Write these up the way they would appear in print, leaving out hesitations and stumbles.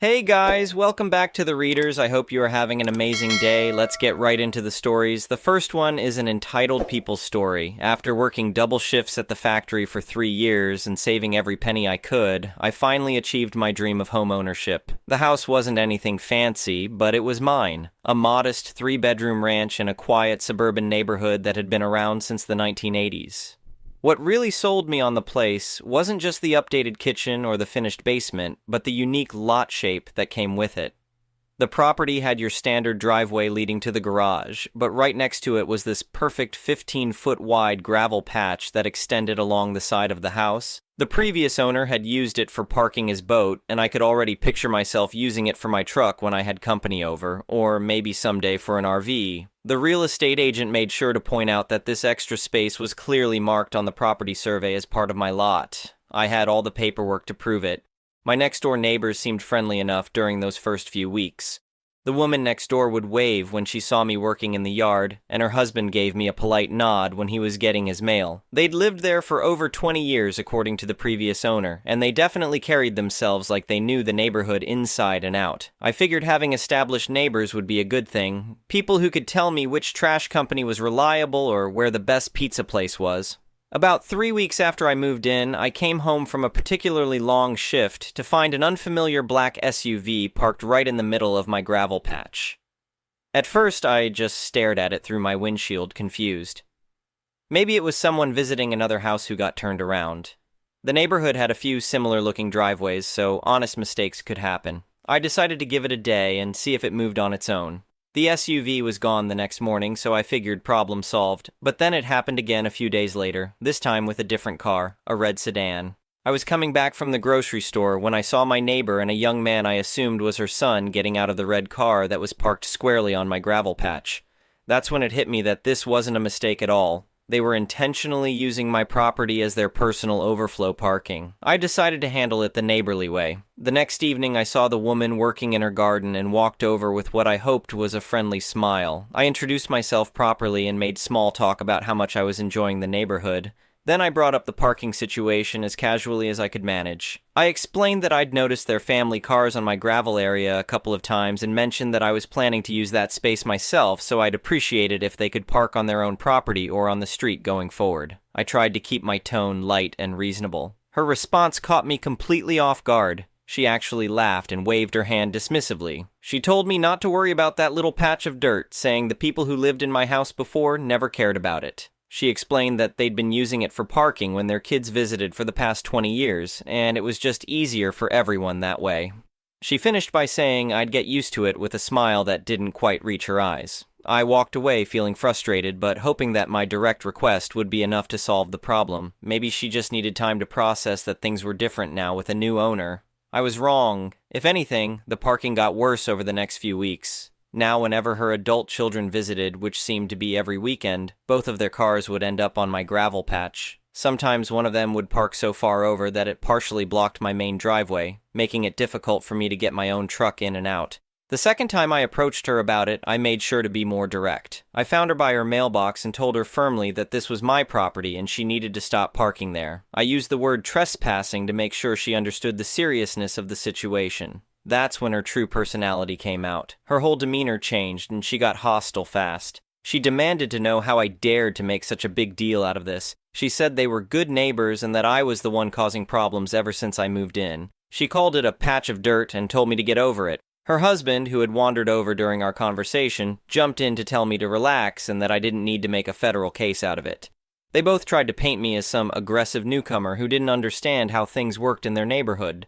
Hey guys, welcome back to the Readers. I hope you are having an amazing day. Let's get right into the stories. The first one is an entitled people story. After working double shifts at the factory for 3 years and saving every penny I could, I finally achieved my dream of home ownership. The house wasn't anything fancy, but it was mine. A modest 3-bedroom ranch in a quiet suburban neighborhood that had been around since the 1980s. What really sold me on the place wasn't just the updated kitchen or the finished basement, but the unique lot shape that came with it. The property had your standard driveway leading to the garage, but right next to it was this perfect 15-foot wide gravel patch that extended along the side of the house. The previous owner had used it for parking his boat, and I could already picture myself using it for my truck when I had company over, or maybe someday for an RV. The real estate agent made sure to point out that this extra space was clearly marked on the property survey as part of my lot. I had all the paperwork to prove it. My next-door neighbors seemed friendly enough during those first few weeks. The woman next door would wave when she saw me working in the yard, and her husband gave me a polite nod when he was getting his mail. They'd lived there for over 20 years, according to the previous owner, and they definitely carried themselves like they knew the neighborhood inside and out. I figured having established neighbors would be a good thing, people who could tell me which trash company was reliable or where the best pizza place was. About 3 weeks after I moved in, I came home from a particularly long shift to find an unfamiliar black SUV parked right in the middle of my gravel patch. At first, I just stared at it through my windshield, confused. Maybe it was someone visiting another house who got turned around. The neighborhood had a few similar-looking driveways, so honest mistakes could happen. I decided to give it a day and see if it moved on its own. The SUV was gone the next morning, so I figured problem solved, but then it happened again a few days later, this time with a different car, a red sedan. I was coming back from the grocery store when I saw my neighbor and a young man I assumed was her son getting out of the red car that was parked squarely on my gravel patch. That's when it hit me that this wasn't a mistake at all. They were intentionally using my property as their personal overflow parking. I decided to handle it the neighborly way. The next evening, I saw the woman working in her garden and walked over with what I hoped was a friendly smile. I introduced myself properly and made small talk about how much I was enjoying the neighborhood. Then I brought up the parking situation as casually as I could manage. I explained that I'd noticed their family cars on my gravel area a couple of times and mentioned that I was planning to use that space myself, so I'd appreciate it if they could park on their own property or on the street going forward. I tried to keep my tone light and reasonable. Her response caught me completely off guard. She actually laughed and waved her hand dismissively. She told me not to worry about that little patch of dirt, saying the people who lived in my house before never cared about it. She explained that they'd been using it for parking when their kids visited for the past 20 years, and it was just easier for everyone that way. She finished by saying I'd get used to it with a smile that didn't quite reach her eyes. I walked away feeling frustrated, but hoping that my direct request would be enough to solve the problem. Maybe she just needed time to process that things were different now with a new owner. I was wrong. If anything, the parking got worse over the next few weeks. Now, whenever her adult children visited, which seemed to be every weekend, both of their cars would end up on my gravel patch. Sometimes one of them would park so far over that it partially blocked my main driveway, making it difficult for me to get my own truck in and out. The second time I approached her about it, I made sure to be more direct. I found her by her mailbox and told her firmly that this was my property and she needed to stop parking there. I used the word trespassing to make sure she understood the seriousness of the situation. That's when her true personality came out. Her whole demeanor changed, and she got hostile fast. She demanded to know how I dared to make such a big deal out of this. She said they were good neighbors and that I was the one causing problems ever since I moved in. She called it a patch of dirt and told me to get over it. Her husband, who had wandered over during our conversation, jumped in to tell me to relax and that I didn't need to make a federal case out of it. They both tried to paint me as some aggressive newcomer who didn't understand how things worked in their neighborhood.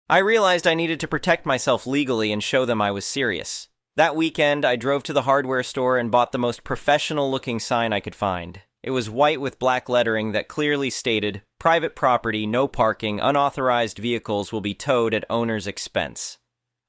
I realized I needed to protect myself legally and show them I was serious. That weekend, I drove to the hardware store and bought the most professional-looking sign I could find. It was white with black lettering that clearly stated, "Private property, no parking, unauthorized vehicles will be towed at owner's expense."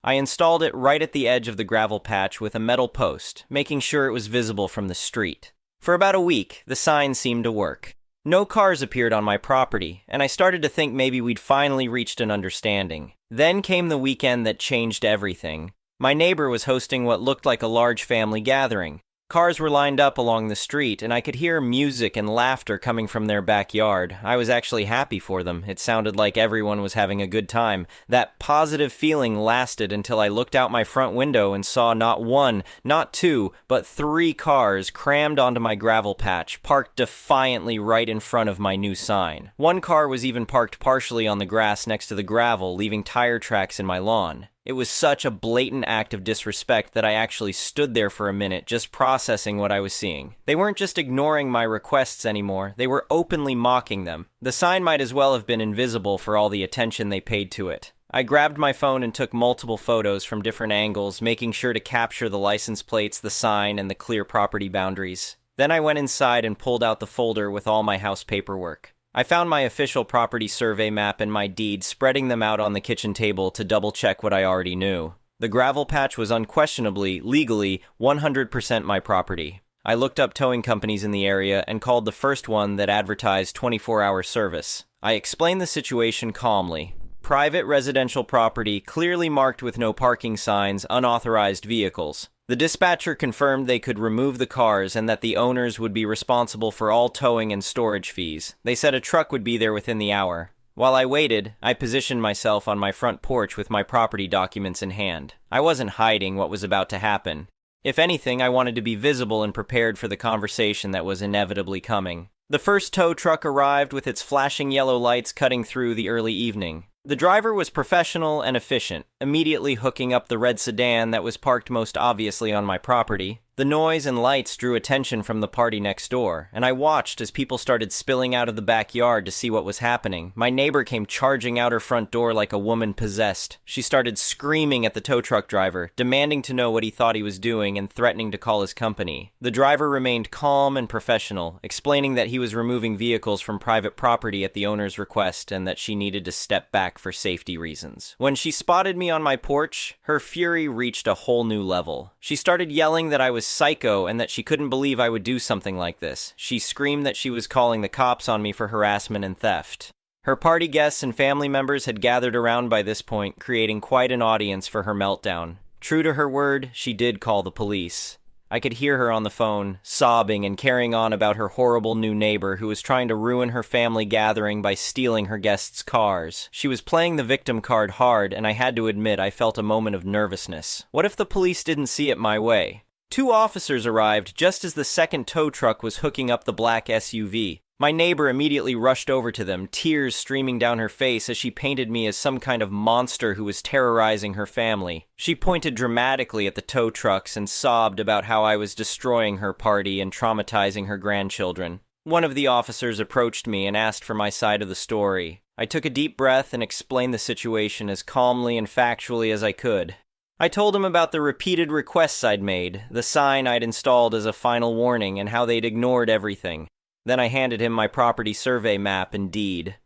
I installed it right at the edge of the gravel patch with a metal post, making sure it was visible from the street. For about a week, the sign seemed to work. No cars appeared on my property, and I started to think maybe we'd finally reached an understanding. Then came the weekend that changed everything. My neighbor was hosting what looked like a large family gathering. Cars were lined up along the street, and I could hear music and laughter coming from their backyard. I was actually happy for them. It sounded like everyone was having a good time. That positive feeling lasted until I looked out my front window and saw not one, not two, but 3 cars crammed onto my gravel patch, parked defiantly right in front of my new sign. One car was even parked partially on the grass next to the gravel, leaving tire tracks in my lawn. It was such a blatant act of disrespect that I actually stood there for a minute just processing what I was seeing. They weren't just ignoring my requests anymore, they were openly mocking them. The sign might as well have been invisible for all the attention they paid to it. I grabbed my phone and took multiple photos from different angles, making sure to capture the license plates, the sign, and the clear property boundaries. Then I went inside and pulled out the folder with all my house paperwork. I found my official property survey map and my deed, spreading them out on the kitchen table to double-check what I already knew. The gravel patch was unquestionably, legally, 100% my property. I looked up towing companies in the area and called the first one that advertised 24-hour service. I explained the situation calmly. Private residential property, clearly marked with no parking signs, unauthorized vehicles. The dispatcher confirmed they could remove the cars and that the owners would be responsible for all towing and storage fees. They said a truck would be there within the hour. While I waited, I positioned myself on my front porch with my property documents in hand. I wasn't hiding what was about to happen. If anything, I wanted to be visible and prepared for the conversation that was inevitably coming. The first tow truck arrived with its flashing yellow lights cutting through the early evening. The driver was professional and efficient, immediately hooking up the red sedan that was parked most obviously on my property. The noise and lights drew attention from the party next door, and I watched as people started spilling out of the backyard to see what was happening. My neighbor came charging out her front door like a woman possessed. She started screaming at the tow truck driver, demanding to know what he thought he was doing and threatening to call his company. The driver remained calm and professional, explaining that he was removing vehicles from private property at the owner's request and that she needed to step back for safety reasons. When she spotted me on my porch, her fury reached a whole new level. She started yelling that I was psycho and that she couldn't believe I would do something like this. She screamed that she was calling the cops on me for harassment and theft. Her party guests and family members had gathered around by this point, creating quite an audience for her meltdown. True to her word, she did call the police. I could hear her on the phone, sobbing and carrying on about her horrible new neighbor who was trying to ruin her family gathering by stealing her guests' cars. She was playing the victim card hard, and I had to admit I felt a moment of nervousness. What if the police didn't see it my way? 2 officers arrived just as the second tow truck was hooking up the black SUV. My neighbor immediately rushed over to them, tears streaming down her face as she painted me as some kind of monster who was terrorizing her family. She pointed dramatically at the tow trucks and sobbed about how I was destroying her party and traumatizing her grandchildren. One of the officers approached me and asked for my side of the story. I took a deep breath and explained the situation as calmly and factually as I could. I told him about the repeated requests I'd made, the sign I'd installed as a final warning, and how they'd ignored everything. Then I handed him my property survey map and deed.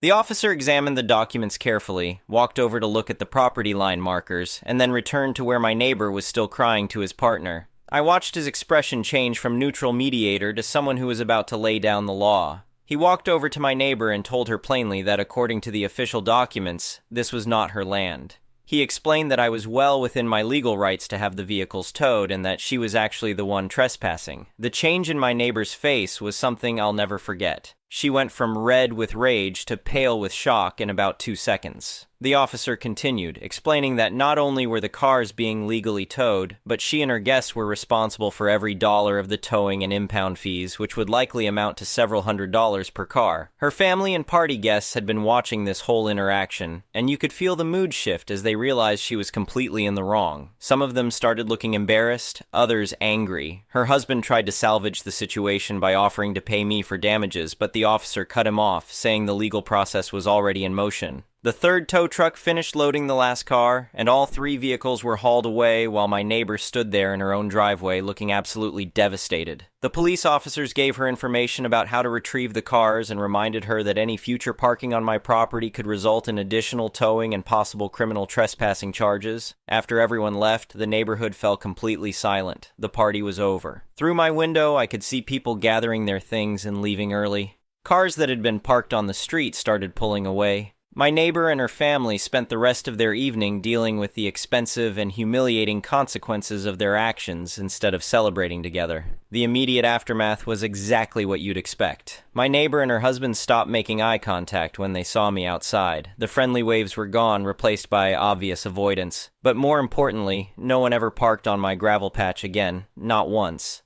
The officer examined the documents carefully, walked over to look at the property line markers, and then returned to where my neighbor was still crying to his partner. I watched his expression change from neutral mediator to someone who was about to lay down the law. He walked over to my neighbor and told her plainly that according to the official documents, this was not her land. He explained that I was well within my legal rights to have the vehicles towed and that she was actually the one trespassing. The change in my neighbor's face was something I'll never forget. She went from red with rage to pale with shock in about 2 seconds. The officer continued, explaining that not only were the cars being legally towed, but she and her guests were responsible for every dollar of the towing and impound fees, which would likely amount to several $100s per car. Her family and party guests had been watching this whole interaction, and you could feel the mood shift as they realized she was completely in the wrong. Some of them started looking embarrassed, others angry. Her husband tried to salvage the situation by offering to pay me for damages, but the officer cut him off, saying the legal process was already in motion. The third tow truck finished loading the last car, and all 3 vehicles were hauled away while my neighbor stood there in her own driveway looking absolutely devastated. The police officers gave her information about how to retrieve the cars and reminded her that any future parking on my property could result in additional towing and possible criminal trespassing charges. After everyone left, the neighborhood fell completely silent. The party was over. Through my window, I could see people gathering their things and leaving early. Cars that had been parked on the street started pulling away. My neighbor and her family spent the rest of their evening dealing with the expensive and humiliating consequences of their actions instead of celebrating together. The immediate aftermath was exactly what you'd expect. My neighbor and her husband stopped making eye contact when they saw me outside. The friendly waves were gone, replaced by obvious avoidance. But more importantly, no one ever parked on my gravel patch again, not once.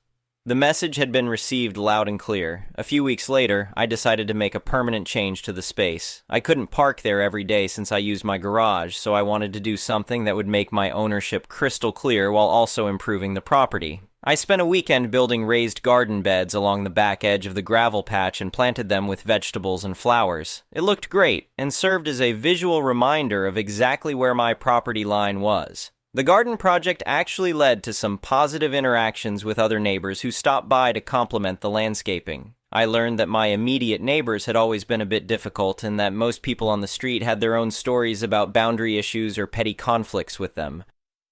The message had been received loud and clear. A few weeks later, I decided to make a permanent change to the space. I couldn't park there every day since I used my garage, so I wanted to do something that would make my ownership crystal clear while also improving the property. I spent a weekend building raised garden beds along the back edge of the gravel patch and planted them with vegetables and flowers. It looked great and served as a visual reminder of exactly where my property line was. The garden project actually led to some positive interactions with other neighbors who stopped by to compliment the landscaping. I learned that my immediate neighbors had always been a bit difficult and that most people on the street had their own stories about boundary issues or petty conflicts with them.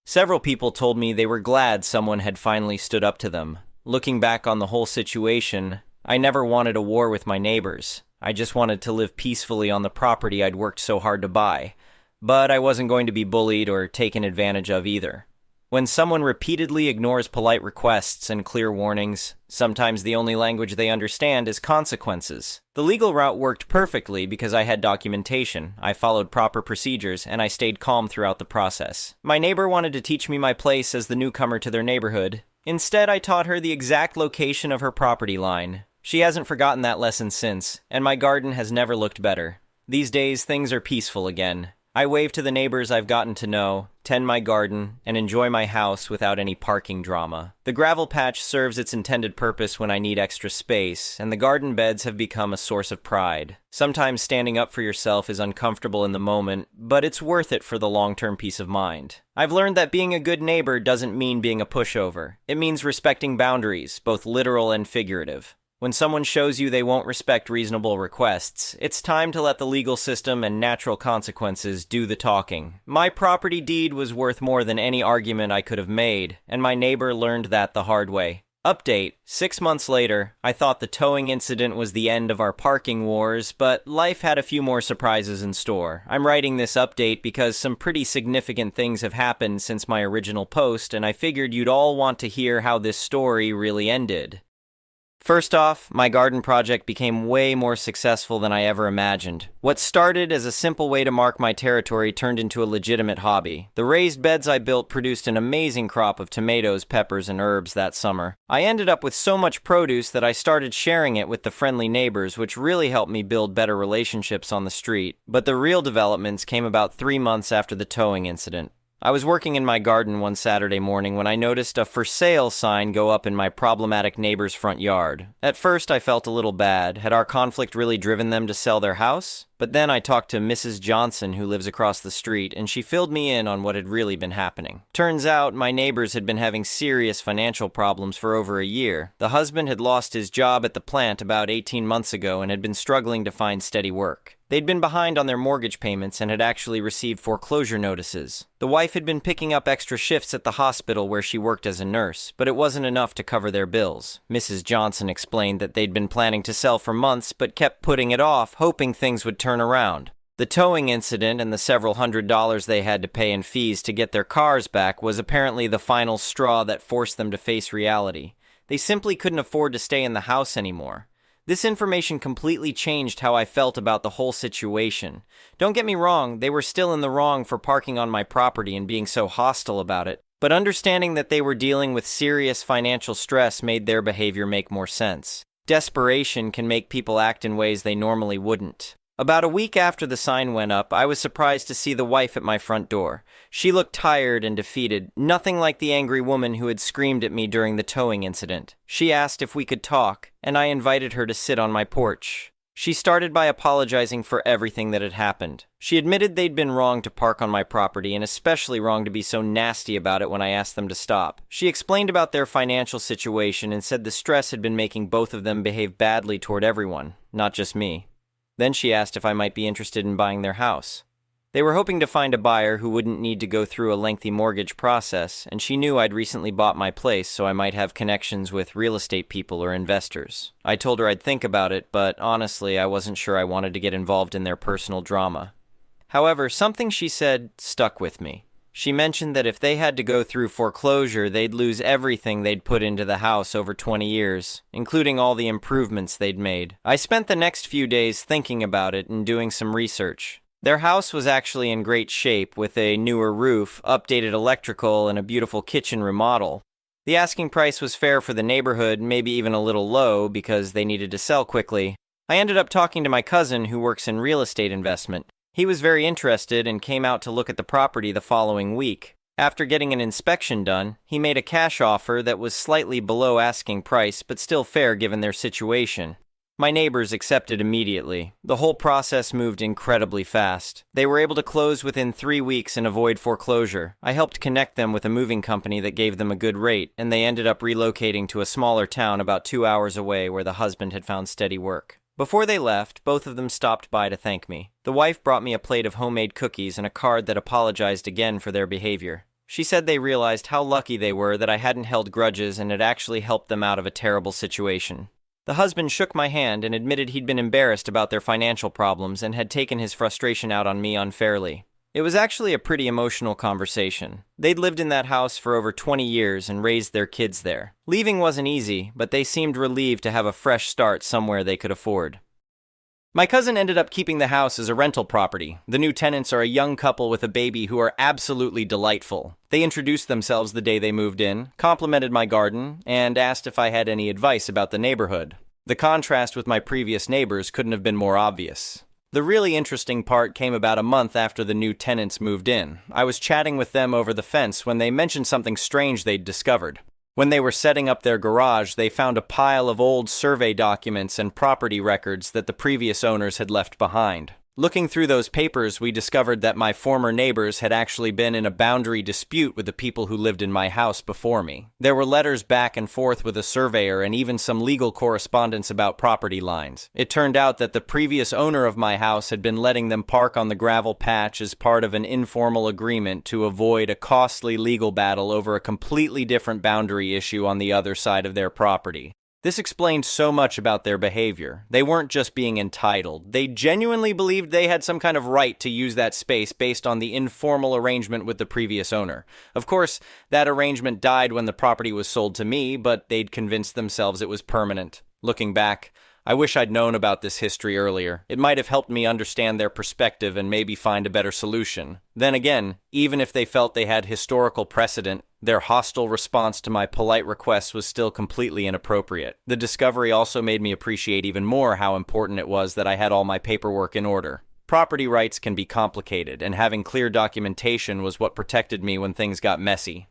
Several people told me they were glad someone had finally stood up to them. Looking back on the whole situation, I never wanted a war with my neighbors. I just wanted to live peacefully on the property I'd worked so hard to buy. But I wasn't going to be bullied or taken advantage of either. When someone repeatedly ignores polite requests and clear warnings, sometimes the only language they understand is consequences. The legal route worked perfectly because I had documentation, I followed proper procedures, and I stayed calm throughout the process. My neighbor wanted to teach me my place as the newcomer to their neighborhood. Instead, I taught her the exact location of her property line. She hasn't forgotten that lesson since, and my garden has never looked better. These days, things are peaceful again. I wave to the neighbors I've gotten to know, tend my garden, and enjoy my house without any parking drama. The gravel patch serves its intended purpose when I need extra space, and the garden beds have become a source of pride. Sometimes standing up for yourself is uncomfortable in the moment, but it's worth it for the long-term peace of mind. I've learned that being a good neighbor doesn't mean being a pushover. It means respecting boundaries, both literal and figurative. When someone shows you they won't respect reasonable requests, it's time to let the legal system and natural consequences do the talking. My property deed was worth more than any argument I could have made, and my neighbor learned that the hard way. Update: 6 months later, I thought the towing incident was the end of our parking wars, but life had a few more surprises in store. I'm writing this update because some pretty significant things have happened since my original post, and I figured you'd all want to hear how this story really ended. First off, my garden project became way more successful than I ever imagined. What started as a simple way to mark my territory turned into a legitimate hobby. The raised beds I built produced an amazing crop of tomatoes, peppers, and herbs that summer. I ended up with so much produce that I started sharing it with the friendly neighbors, which really helped me build better relationships on the street. But the real developments came about 3 months after the towing incident. I was working in my garden one Saturday morning when I noticed a for sale sign go up in my problematic neighbor's front yard. At first, I felt a little bad. Had our conflict really driven them to sell their house? But then I talked to Mrs. Johnson, who lives across the street, and she filled me in on what had really been happening. Turns out, my neighbors had been having serious financial problems for over a year. The husband had lost his job at the plant about 18 months ago and had been struggling to find steady work. They'd been behind on their mortgage payments and had actually received foreclosure notices. The wife had been picking up extra shifts at the hospital where she worked as a nurse, but it wasn't enough to cover their bills. Mrs. Johnson explained that they'd been planning to sell for months but kept putting it off, hoping things would turn around. The towing incident and the several $100s they had to pay in fees to get their cars back was apparently the final straw that forced them to face reality. They simply couldn't afford to stay in the house anymore. This information completely changed how I felt about the whole situation. Don't get me wrong, they were still in the wrong for parking on my property and being so hostile about it, but understanding that they were dealing with serious financial stress made their behavior make more sense. Desperation can make people act in ways they normally wouldn't. About a week after the sign went up, I was surprised to see the wife at my front door. She looked tired and defeated, nothing like the angry woman who had screamed at me during the towing incident. She asked if we could talk, and I invited her to sit on my porch. She started by apologizing for everything that had happened. She admitted they'd been wrong to park on my property, and especially wrong to be so nasty about it when I asked them to stop. She explained about their financial situation and said the stress had been making both of them behave badly toward everyone, not just me. Then she asked if I might be interested in buying their house. They were hoping to find a buyer who wouldn't need to go through a lengthy mortgage process, and she knew I'd recently bought my place, so I might have connections with real estate people or investors. I told her I'd think about it, but honestly, I wasn't sure I wanted to get involved in their personal drama. However, something she said stuck with me. She mentioned that if they had to go through foreclosure, they'd lose everything they'd put into the house over 20 years, including all the improvements they'd made. I spent the next few days thinking about it and doing some research. Their house was actually in great shape, with a newer roof, updated electrical, and a beautiful kitchen remodel. The asking price was fair for the neighborhood, maybe even a little low because they needed to sell quickly. I ended up talking to my cousin who works in real estate investment. He was very interested and came out to look at the property the following week. After getting an inspection done, he made a cash offer that was slightly below asking price but still fair given their situation. My neighbors accepted immediately. The whole process moved incredibly fast. They were able to close within 3 weeks and avoid foreclosure. I helped connect them with a moving company that gave them a good rate, and they ended up relocating to a smaller town about 2 hours away where the husband had found steady work. Before they left, both of them stopped by to thank me. The wife brought me a plate of homemade cookies and a card that apologized again for their behavior. She said they realized how lucky they were that I hadn't held grudges and had actually helped them out of a terrible situation. The husband shook my hand and admitted he'd been embarrassed about their financial problems and had taken his frustration out on me unfairly. It was actually a pretty emotional conversation. They'd lived in that house for over 20 years and raised their kids there. Leaving wasn't easy, but they seemed relieved to have a fresh start somewhere they could afford. My cousin ended up keeping the house as a rental property. The new tenants are a young couple with a baby who are absolutely delightful. They introduced themselves the day they moved in, complimented my garden, and asked if I had any advice about the neighborhood. The contrast with my previous neighbors couldn't have been more obvious. The really interesting part came about a month after the new tenants moved in. I was chatting with them over the fence when they mentioned something strange they'd discovered. When they were setting up their garage, they found a pile of old survey documents and property records that the previous owners had left behind. Looking through those papers, we discovered that my former neighbors had actually been in a boundary dispute with the people who lived in my house before me. There were letters back and forth with a surveyor and even some legal correspondence about property lines. It turned out that the previous owner of my house had been letting them park on the gravel patch as part of an informal agreement to avoid a costly legal battle over a completely different boundary issue on the other side of their property. This explained so much about their behavior. They weren't just being entitled. They genuinely believed they had some kind of right to use that space based on the informal arrangement with the previous owner. Of course, that arrangement died when the property was sold to me, but they'd convinced themselves it was permanent. Looking back, I wish I'd known about this history earlier. It might have helped me understand their perspective and maybe find a better solution. Then again, even if they felt they had historical precedent, their hostile response to my polite requests was still completely inappropriate. The discovery also made me appreciate even more how important it was that I had all my paperwork in order. Property rights can be complicated, and having clear documentation was what protected me when things got messy.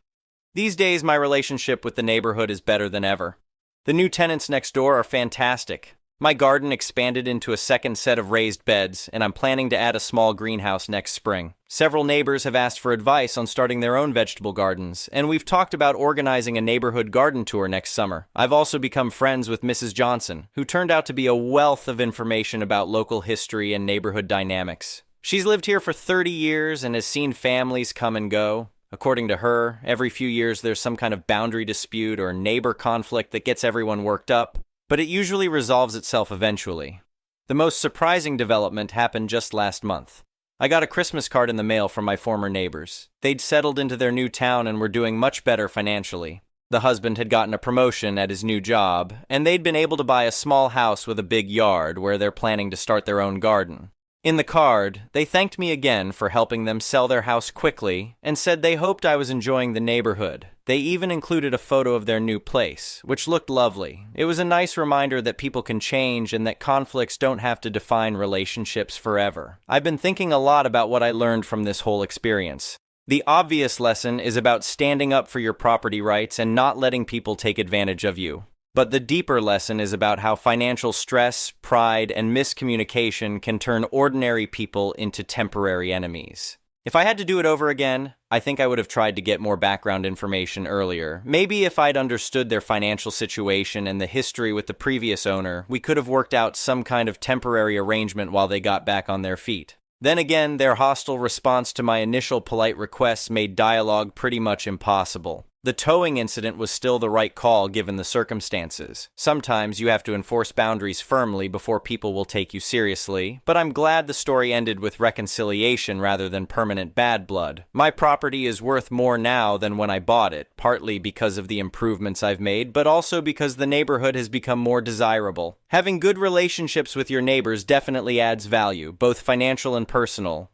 These days, my relationship with the neighborhood is better than ever. The new tenants next door are fantastic. My garden expanded into a second set of raised beds, and I'm planning to add a small greenhouse next spring. Several neighbors have asked for advice on starting their own vegetable gardens, and we've talked about organizing a neighborhood garden tour next summer. I've also become friends with Mrs. Johnson, who turned out to be a wealth of information about local history and neighborhood dynamics. She's lived here for 30 years and has seen families come and go. According to her, every few years there's some kind of boundary dispute or neighbor conflict that gets everyone worked up, but it usually resolves itself eventually. The most surprising development happened just last month. I got a Christmas card in the mail from my former neighbors. They'd settled into their new town and were doing much better financially. The husband had gotten a promotion at his new job, and they'd been able to buy a small house with a big yard where they're planning to start their own garden. In the card, they thanked me again for helping them sell their house quickly and said they hoped I was enjoying the neighborhood. They even included a photo of their new place, which looked lovely. It was a nice reminder that people can change and that conflicts don't have to define relationships forever. I've been thinking a lot about what I learned from this whole experience. The obvious lesson is about standing up for your property rights and not letting people take advantage of you. But the deeper lesson is about how financial stress, pride, and miscommunication can turn ordinary people into temporary enemies. If I had to do it over again, I think I would have tried to get more background information earlier. Maybe if I'd understood their financial situation and the history with the previous owner, we could have worked out some kind of temporary arrangement while they got back on their feet. Then again, their hostile response to my initial polite requests made dialogue pretty much impossible. The towing incident was still the right call given the circumstances. Sometimes you have to enforce boundaries firmly before people will take you seriously, but I'm glad the story ended with reconciliation rather than permanent bad blood. My property is worth more now than when I bought it, partly because of the improvements I've made, but also because the neighborhood has become more desirable. Having good relationships with your neighbors definitely adds value, both financial and personal.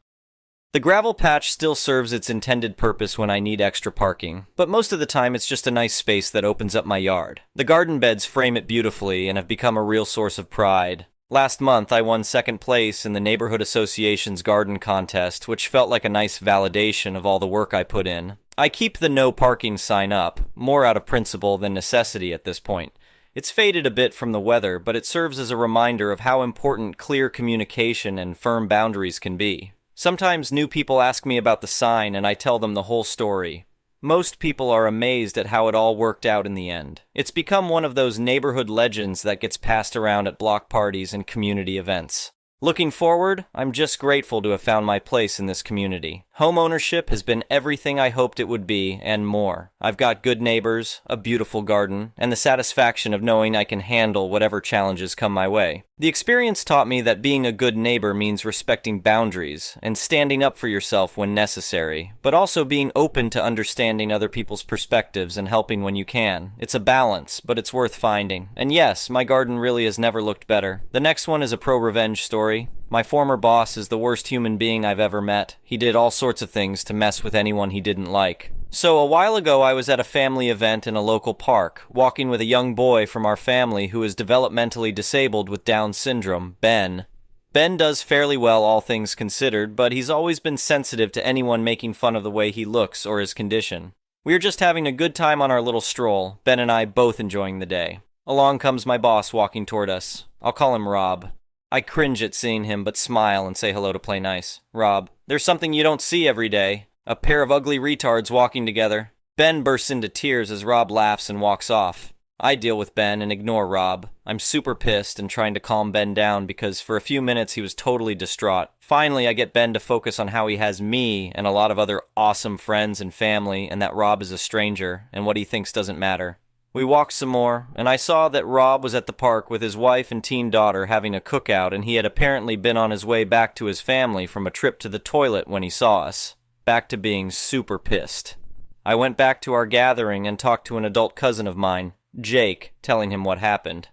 The gravel patch still serves its intended purpose when I need extra parking, but most of the time it's just a nice space that opens up my yard. The garden beds frame it beautifully and have become a real source of pride. Last month, I won second place in the Neighborhood Association's garden contest, which felt like a nice validation of all the work I put in. I keep the no parking sign up, more out of principle than necessity at this point. It's faded a bit from the weather, but it serves as a reminder of how important clear communication and firm boundaries can be. Sometimes new people ask me about the sign and I tell them the whole story. Most people are amazed at how it all worked out in the end. It's become one of those neighborhood legends that gets passed around at block parties and community events. Looking forward, I'm just grateful to have found my place in this community. Homeownership has been everything I hoped it would be, and more. I've got good neighbors, a beautiful garden, and the satisfaction of knowing I can handle whatever challenges come my way. The experience taught me that being a good neighbor means respecting boundaries and standing up for yourself when necessary, but also being open to understanding other people's perspectives and helping when you can. It's a balance, but it's worth finding. And yes, my garden really has never looked better. The next one is a pro-revenge story. My former boss is the worst human being I've ever met. He did all sorts of things to mess with anyone he didn't like. So a while ago I was at a family event in a local park, walking with a young boy from our family who is developmentally disabled with Down syndrome, Ben. Ben does fairly well all things considered, but he's always been sensitive to anyone making fun of the way he looks or his condition. We were just having a good time on our little stroll, Ben and I both enjoying the day. Along comes my boss walking toward us. I'll call him Rob. I cringe at seeing him, but smile and say hello to play nice. Rob, there's something you don't see every day. A pair of ugly retards walking together. Ben bursts into tears as Rob laughs and walks off. I deal with Ben and ignore Rob. I'm super pissed and trying to calm Ben down because for a few minutes he was totally distraught. Finally, I get Ben to focus on how he has me and a lot of other awesome friends and family and that Rob is a stranger and what he thinks doesn't matter. We walked some more, and I saw that Rob was at the park with his wife and teen daughter having a cookout, and he had apparently been on his way back to his family from a trip to the toilet when he saw us. Back to being super pissed. I went back to our gathering and talked to an adult cousin of mine, Jake, telling him what happened.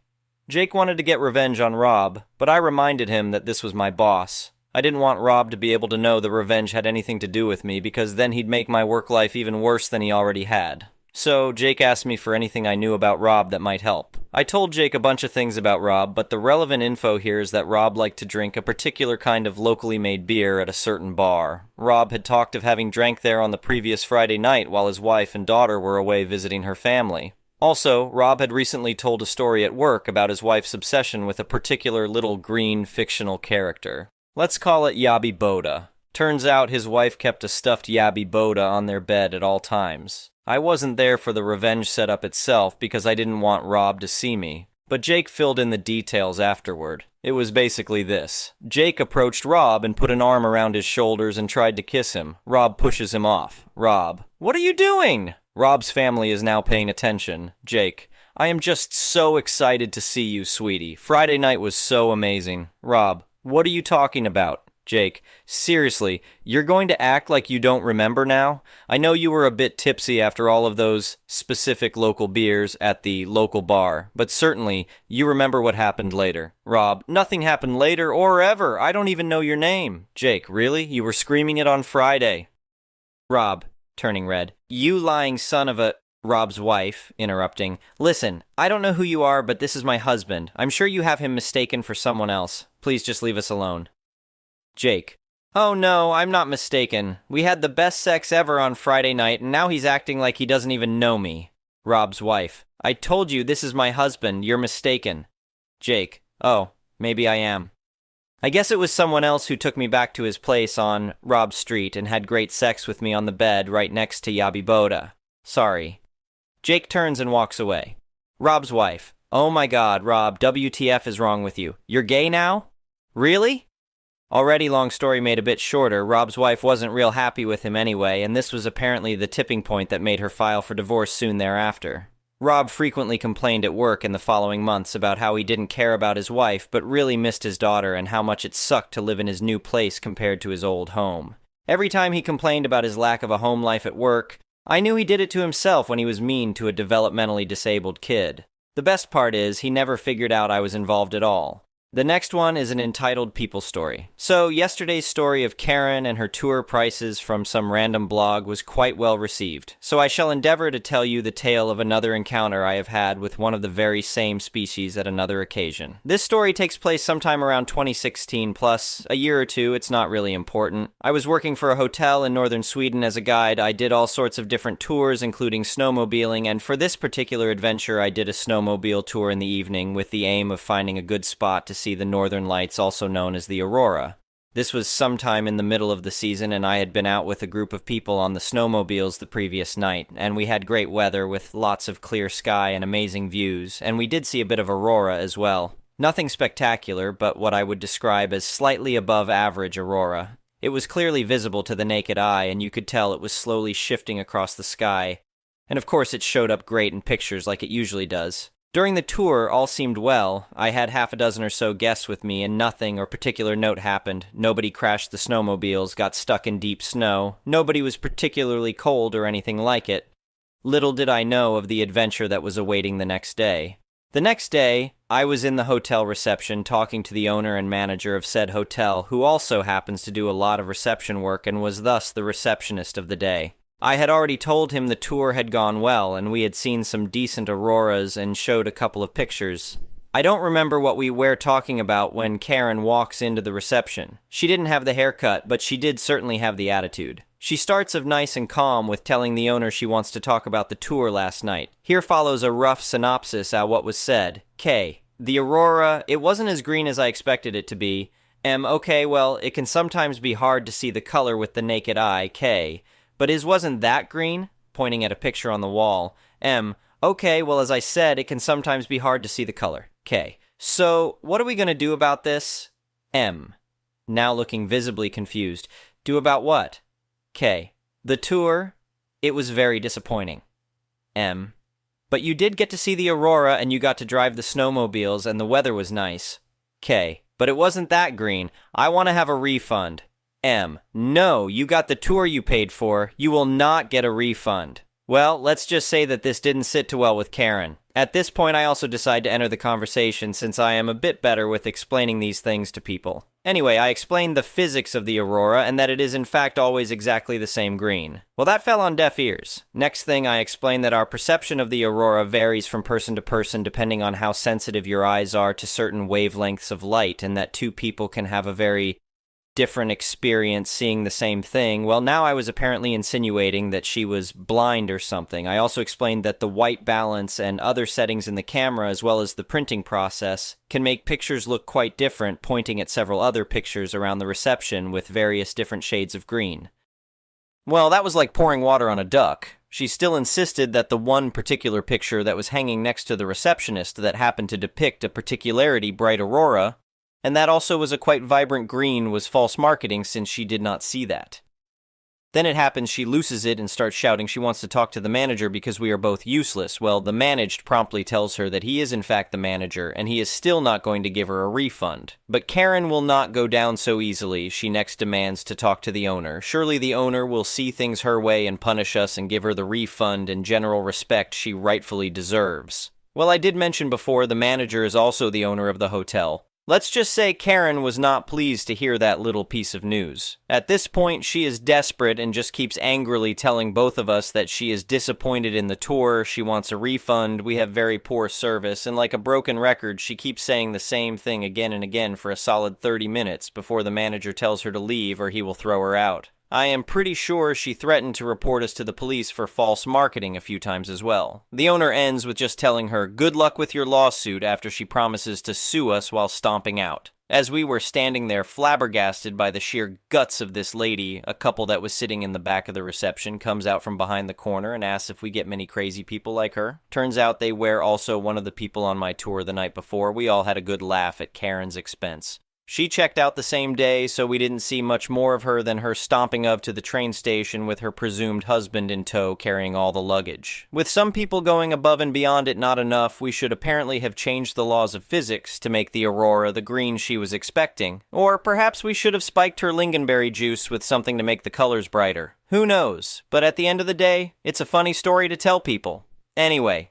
Jake wanted to get revenge on Rob, but I reminded him that this was my boss. I didn't want Rob to be able to know the revenge had anything to do with me because then he'd make my work life even worse than he already had. So Jake asked me for anything I knew about Rob that might help. I told Jake a bunch of things about Rob, but the relevant info here is that Rob liked to drink a particular kind of locally made beer at a certain bar. Rob had talked of having drank there on the previous Friday night while his wife and daughter were away visiting her family. Also, Rob had recently told a story at work about his wife's obsession with a particular little green fictional character. Let's call it Yabi Boda. Turns out his wife kept a stuffed Yabi Boda on their bed at all times. I wasn't there for the revenge setup itself because I didn't want Rob to see me, but Jake filled in the details afterward. It was basically this. Jake approached Rob and put an arm around his shoulders and tried to kiss him. Rob pushes him off. Rob, what are you doing? Rob's family is now paying attention. Jake, I am just so excited to see you, sweetie. Friday night was so amazing. Rob, what are you talking about? Jake, seriously, you're going to act like you don't remember now? I know you were a bit tipsy after all of those specific local beers at the local bar, but certainly you remember what happened later. Rob, nothing happened later or ever. I don't even know your name. Jake, really? You were screaming it on Friday. Rob, turning red. You lying son of a... Rob's wife, interrupting. Listen, I don't know who you are, but this is my husband. I'm sure you have him mistaken for someone else. Please just leave us alone. Jake. Oh no, I'm not mistaken. We had the best sex ever on Friday night, and now he's acting like he doesn't even know me. Rob's wife. I told you this is my husband. You're mistaken. Jake. Oh, maybe I am. I guess it was someone else who took me back to his place on Rob Street and had great sex with me on the bed right next to Yabi Boda. Sorry. Jake turns and walks away. Rob's wife. Oh my god, Rob, WTF is wrong with you? You're gay now? Really? Already, long story made a bit shorter, Rob's wife wasn't real happy with him anyway, and this was apparently the tipping point that made her file for divorce soon thereafter. Rob frequently complained at work in the following months about how he didn't care about his wife but really missed his daughter and how much it sucked to live in his new place compared to his old home. Every time he complained about his lack of a home life at work, I knew he did it to himself when he was mean to a developmentally disabled kid. The best part is, he never figured out I was involved at all. The next one is an entitled people story. So, yesterday's story of Karen and her tour prices from some random blog was quite well received, so I shall endeavor to tell you the tale of another encounter I have had with one of the very same species at another occasion. This story takes place sometime around 2016 plus, a year or two, it's not really important. I was working for a hotel in northern Sweden as a guide. I did all sorts of different tours, including snowmobiling, and for this particular adventure I did a snowmobile tour in the evening with the aim of finding a good spot to see the northern lights, also known as the aurora. This was sometime in the middle of the season, and I had been out with a group of people on the snowmobiles the previous night, and we had great weather with lots of clear sky and amazing views, and we did see a bit of aurora as well. Nothing spectacular, but what I would describe as slightly above average aurora. It was clearly visible to the naked eye, and you could tell it was slowly shifting across the sky, and of course it showed up great in pictures like it usually does. During the tour, all seemed well. I had half a dozen or so guests with me, and nothing or particular note happened. Nobody crashed the snowmobiles, got stuck in deep snow. Nobody was particularly cold or anything like it. Little did I know of the adventure that was awaiting the next day. The next day, I was in the hotel reception talking to the owner and manager of said hotel, who also happens to do a lot of reception work and was thus the receptionist of the day. I had already told him the tour had gone well, and we had seen some decent auroras and showed a couple of pictures. I don't remember what we were talking about when Karen walks into the reception. She didn't have the haircut, but she did certainly have the attitude. She starts of nice and calm with telling the owner she wants to talk about the tour last night. Here follows a rough synopsis of what was said. K. The aurora, it wasn't as green as I expected it to be. M. Okay, well, it can sometimes be hard to see the color with the naked eye. K. But wasn't that green? Pointing at a picture on the wall. M. Okay, well, as I said, it can sometimes be hard to see the color. K. So, what are we going to do about this? M. Now looking visibly confused. Do about what? K. The tour, it was very disappointing. M. But you did get to see the aurora and you got to drive the snowmobiles and the weather was nice. K. But it wasn't that green. I want to have a refund. M. No, you got the tour you paid for. You will not get a refund. Well, let's just say that this didn't sit too well with Karen. At this point, I also decide to enter the conversation since I am a bit better with explaining these things to people. Anyway, I explained the physics of the aurora and that it is in fact always exactly the same green. Well, that fell on deaf ears. Next thing, I explained that our perception of the aurora varies from person to person depending on how sensitive your eyes are to certain wavelengths of light, and that two people can have a very different experience seeing the same thing. Well, now I was apparently insinuating that she was blind or something. I also explained that the white balance and other settings in the camera, as well as the printing process, can make pictures look quite different, pointing at several other pictures around the reception with various different shades of green. Well, that was like pouring water on a duck. She still insisted that the one particular picture that was hanging next to the receptionist that happened to depict a particularly bright aurora, and that also was a quite vibrant green, was false marketing since she did not see that. Then it happens she loses it and starts shouting she wants to talk to the manager because we are both useless. Well, the managed promptly tells her that he is in fact the manager, and he is still not going to give her a refund. But Karen will not go down so easily. She next demands to talk to the owner. Surely the owner will see things her way and punish us and give her the refund and general respect she rightfully deserves. Well, I did mention before, the manager is also the owner of the hotel. Let's just say Karen was not pleased to hear that little piece of news. At this point, she is desperate and just keeps angrily telling both of us that she is disappointed in the tour, she wants a refund, we have very poor service, and like a broken record, she keeps saying the same thing again and again for a solid 30 minutes before the manager tells her to leave or he will throw her out. I am pretty sure she threatened to report us to the police for false marketing a few times as well. The owner ends with just telling her, good luck with your lawsuit, after she promises to sue us while stomping out. As we were standing there flabbergasted by the sheer guts of this lady, a couple that was sitting in the back of the reception comes out from behind the corner and asks if we get many crazy people like her. Turns out they were also one of the people on my tour the night before. We all had a good laugh at Karen's expense. She checked out the same day, so we didn't see much more of her than her stomping up to the train station with her presumed husband in tow carrying all the luggage. With some people going above and beyond it not enough, we should apparently have changed the laws of physics to make the aurora the green she was expecting. Or perhaps we should have spiked her lingonberry juice with something to make the colors brighter. Who knows? But at the end of the day, it's a funny story to tell people. Anyway,